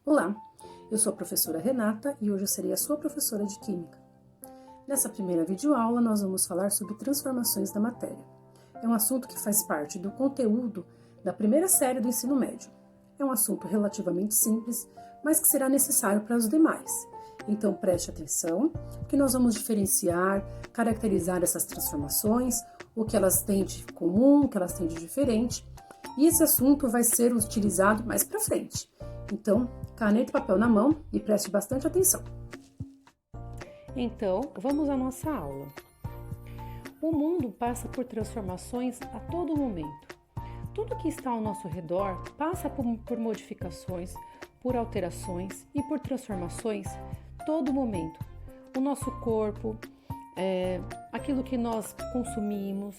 Olá, eu sou a professora Renata e hoje eu serei a sua professora de Química. Nessa primeira videoaula nós vamos falar sobre transformações da matéria. É um assunto que faz parte do conteúdo da primeira série do ensino médio. É um assunto relativamente simples, mas que será necessário para os demais. Então preste atenção, que nós vamos diferenciar, caracterizar essas transformações, o que elas têm de comum, o que elas têm de diferente, e esse assunto vai ser utilizado mais para frente. Então, caneta e papel na mão e preste bastante atenção. Então, vamos à nossa aula. O mundo passa por transformações a todo momento. Tudo que está ao nosso redor passa por modificações, por alterações e por transformações todo momento. O nosso corpo, aquilo que nós consumimos,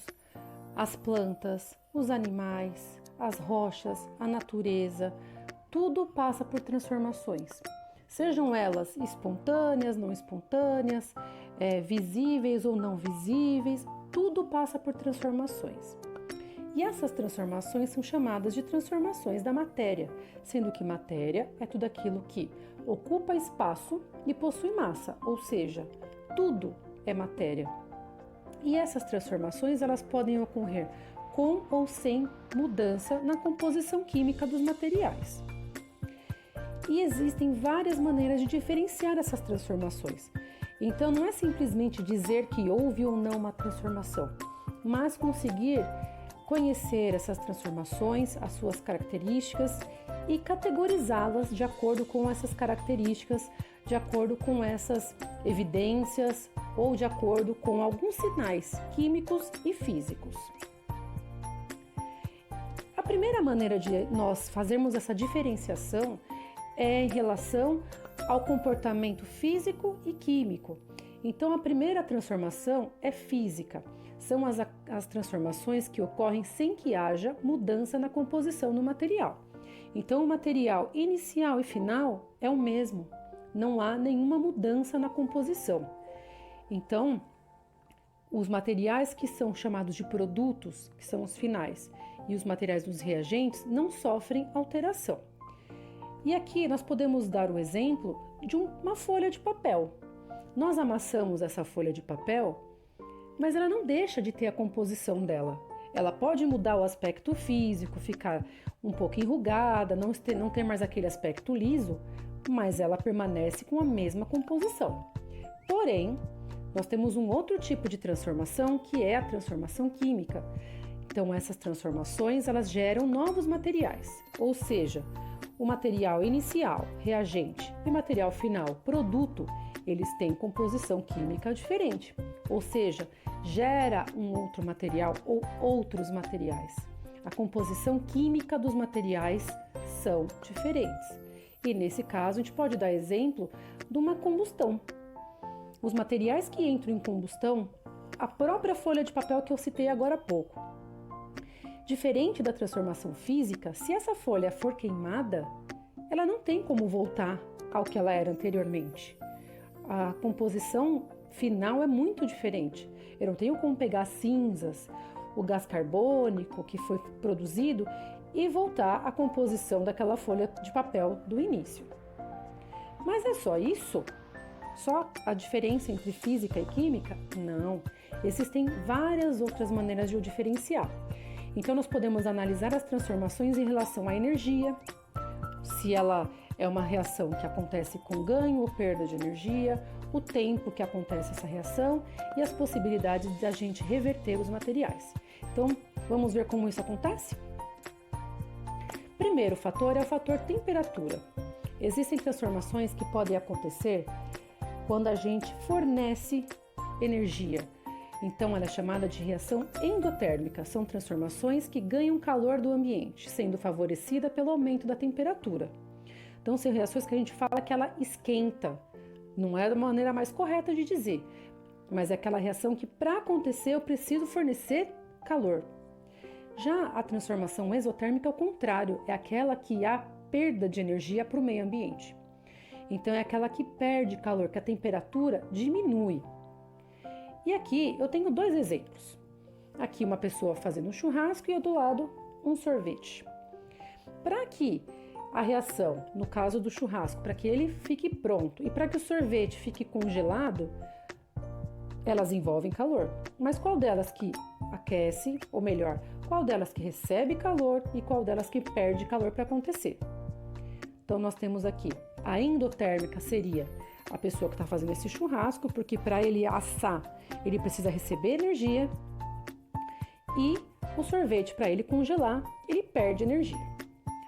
as plantas, os animais, as rochas, a natureza, tudo passa por transformações. Sejam elas espontâneas, não espontâneas, visíveis ou não visíveis, tudo passa por transformações. E essas transformações são chamadas de transformações da matéria, sendo que matéria é tudo aquilo que ocupa espaço e possui massa, ou seja, tudo é matéria. E essas transformações elas podem ocorrer com ou sem mudança na composição química dos materiais. E existem várias maneiras de diferenciar essas transformações. Então não é simplesmente dizer que houve ou não uma transformação, mas conseguir conhecer essas transformações, as suas características e categorizá-las de acordo com essas características, de acordo com essas evidências ou de acordo com alguns sinais químicos e físicos. A primeira maneira de nós fazermos essa diferenciação é em relação ao comportamento físico e químico. Então, a primeira transformação é física. São as transformações que ocorrem sem que haja mudança na composição do material. Então, o material inicial e final é o mesmo. Não há nenhuma mudança na composição. Então, os materiais que são chamados de produtos, que são os finais, e os materiais dos reagentes não sofrem alteração. E aqui nós podemos dar o exemplo de uma folha de papel. Nós amassamos essa folha de papel, mas ela não deixa de ter a composição dela. Ela pode mudar o aspecto físico, ficar um pouco enrugada, não ter mais aquele aspecto liso, mas ela permanece com a mesma composição. Porém, nós temos um outro tipo de transformação, que é a transformação química. Então, essas transformações, elas geram novos materiais, ou seja, o material inicial, reagente, e o material final, produto, eles têm composição química diferente, ou seja, gera um outro material ou outros materiais. A composição química dos materiais são diferentes. E nesse caso, a gente pode dar exemplo de uma combustão. Os materiais que entram em combustão, a própria folha de papel que eu citei agora há pouco. Diferente da transformação física, se essa folha for queimada, ela não tem como voltar ao que ela era anteriormente. A composição final é muito diferente. Eu não tenho como pegar cinzas, o gás carbônico que foi produzido e voltar à composição daquela folha de papel do início. Mas é só isso? Só a diferença entre física e química? Não. Existem várias outras maneiras de o diferenciar. Então, nós podemos analisar as transformações em relação à energia, se ela é uma reação que acontece com ganho ou perda de energia, o tempo que acontece essa reação e as possibilidades de a gente reverter os materiais. Então, vamos ver como isso acontece? Primeiro fator é o fator temperatura. Existem transformações que podem acontecer quando a gente fornece energia. Então, ela é chamada de reação endotérmica. São transformações que ganham calor do ambiente, sendo favorecida pelo aumento da temperatura. Então, são reações que a gente fala que ela esquenta. Não é a maneira mais correta de dizer, mas é aquela reação que, para acontecer, eu preciso fornecer calor. Já a transformação exotérmica é o contrário, é aquela que há perda de energia para o meio ambiente. Então, é aquela que perde calor, que a temperatura diminui. E aqui eu tenho dois exemplos. Aqui uma pessoa fazendo um churrasco e do lado um sorvete. Para que a reação, no caso do churrasco, para que ele fique pronto e para que o sorvete fique congelado, elas envolvem calor. Mas qual delas que aquece, ou melhor, qual delas que recebe calor e qual delas que perde calor para acontecer? Então nós temos aqui, a endotérmica seria a pessoa que está fazendo esse churrasco, porque para ele assar, ele precisa receber energia, e o sorvete, para ele congelar, ele perde energia.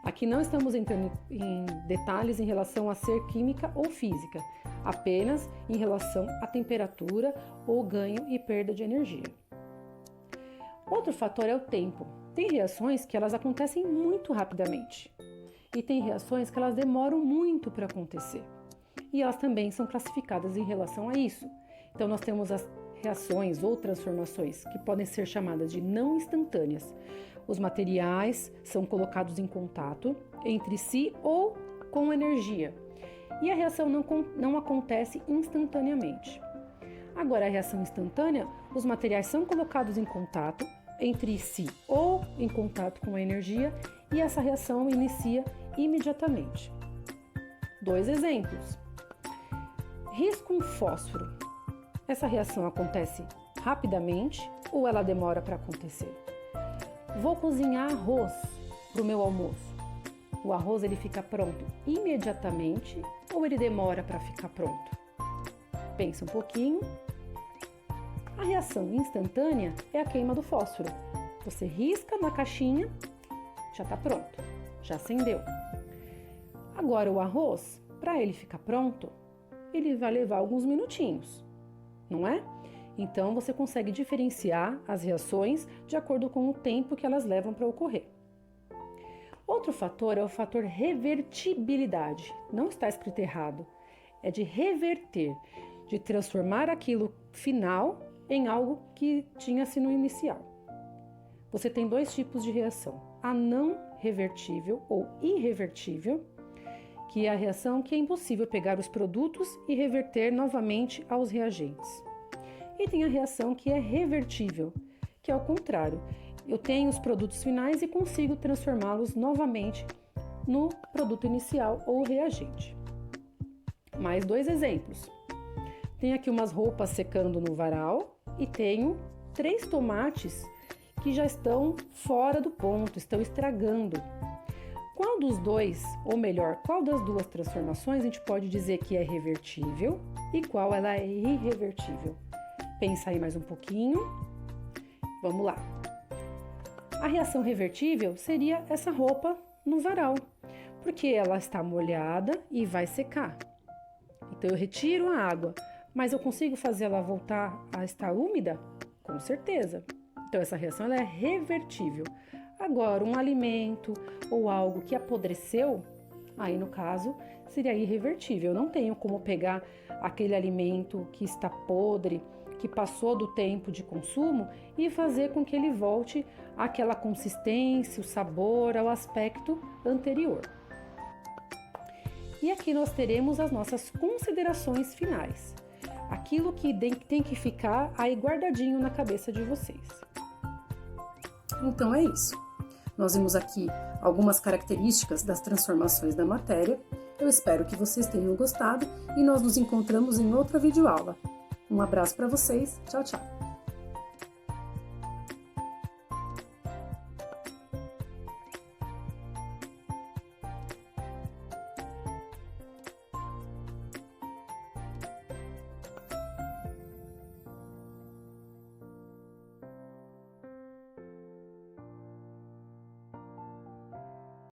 Aqui não estamos entrando em detalhes em relação a ser química ou física, apenas em relação à temperatura ou ganho e perda de energia. Outro fator é o tempo. Tem reações que elas acontecem muito rapidamente e tem reações que elas demoram muito para acontecer. E elas também são classificadas em relação a isso. Então nós temos as reações ou transformações que podem ser chamadas de não instantâneas. Os materiais são colocados em contato entre si ou com energia. E a reação não acontece instantaneamente. Agora, a reação instantânea, os materiais são colocados em contato entre si ou em contato com a energia e essa reação inicia imediatamente. 2 exemplos. Risco um fósforo. Essa reação acontece rapidamente ou ela demora para acontecer? Vou cozinhar arroz para o meu almoço. O arroz ele fica pronto imediatamente ou ele demora para ficar pronto? Pensa um pouquinho. A reação instantânea é a queima do fósforo. Você risca na caixinha, já está pronto, já acendeu. Agora o arroz, para ele ficar pronto, ele vai levar alguns minutinhos, não é? Então você consegue diferenciar as reações de acordo com o tempo que elas levam para ocorrer. Outro fator é o fator revertibilidade. Não está escrito errado. É de reverter, de transformar aquilo final em algo que tinha-se no inicial. Você tem 2 tipos de reação. A não revertível ou irrevertível, que é a reação que é impossível pegar os produtos e reverter novamente aos reagentes. E tem a reação que é revertível, que é o contrário. Eu tenho os produtos finais e consigo transformá-los novamente no produto inicial ou reagente. Mais 2 exemplos. Tenho aqui umas roupas secando no varal e tenho 3 tomates que já estão fora do ponto, estão estragando. Qual dos dois, ou melhor, qual das 2 transformações a gente pode dizer que é revertível e qual ela é irrevertível? Pensa aí mais um pouquinho. Vamos lá. A reação revertível seria essa roupa no varal, porque ela está molhada e vai secar. Então eu retiro a água, mas eu consigo fazer ela voltar a estar úmida? Com certeza. Então essa reação ela é revertível. Agora, um alimento ou algo que apodreceu, aí no caso seria irrevertível. Eu não tenho como pegar aquele alimento que está podre, que passou do tempo de consumo e fazer com que ele volte àquela consistência, o sabor, ao aspecto anterior. E aqui nós teremos as nossas considerações finais. Aquilo que tem que ficar aí guardadinho na cabeça de vocês. Então é isso. Nós vimos aqui algumas características das transformações da matéria. Eu espero que vocês tenham gostado e nós nos encontramos em outra videoaula. Um abraço para vocês. Tchau, tchau.